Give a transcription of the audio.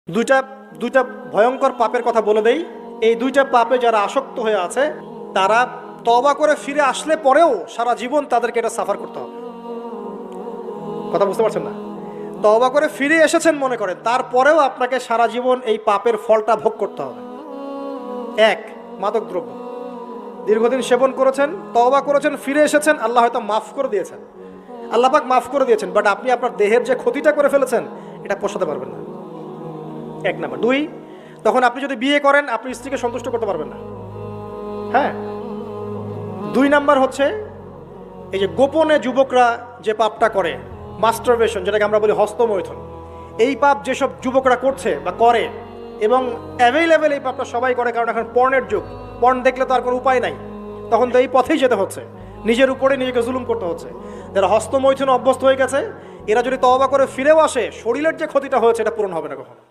দুইটা দুইটা ভয়ঙ্কর পাপের কথা বলে দেই। এই দুইটা পাপে যারা আসক্ত হয়ে আছে তারা তওবা করে ফিরে আসলে পরেও সারা জীবন তাদেরকে এটা সাফার করতে হবে। কথা বুঝতে পারছেন না? তওবা করে ফিরে এসেছেন মনে করেন, তারপরেও আপনাকে সারা জীবন এই পাপের ফলটা ভোগ করতে হবে। এক, মাদকদ্রব্য দীর্ঘদিন সেবন করেছেন, তওবা করেছেন, ফিরে এসেছেন, আল্লাহ হয়তো মাফ করে দিয়েছেন, আল্লাহ পাক মাফ করে দিয়েছেন, বাট আপনি আপনার দেহের যে ক্ষতিটা করে ফেলেছেন এটা পোষাতে পারবেন না। এক নাম্বার। দুই, তখন আপনি যদি বিয়ে করেন আপনি স্ত্রীকে সন্তুষ্ট করতে পারবেন না। হ্যাঁ। দুই নাম্বার হচ্ছে এই যে গোপনে যুবকরা যে পাপটা করে, মাস্টারবেশন, যেটাকে আমরা বলি হস্তমৈথুন, এই পাপ যেসব যুবকরা করছে বা করে, এবং অ্যাভেলেবেল এই পাপটা সবাই করে, কারণ এখন পর্নের যুগ, পর্ন দেখলে তো আর কোনো উপায় নাই, তখন তো এই পথেই যেতে হচ্ছে, নিজের উপরে নিজেকে জুলুম করতে হচ্ছে। যারা হস্তমৈথুনে অভ্যস্ত হয়ে গেছে এরা যদি তওবা করে ফিরেও আসে, শরীরের যে ক্ষতিটা হয়েছে এটা পূরণ হবে না কখনো।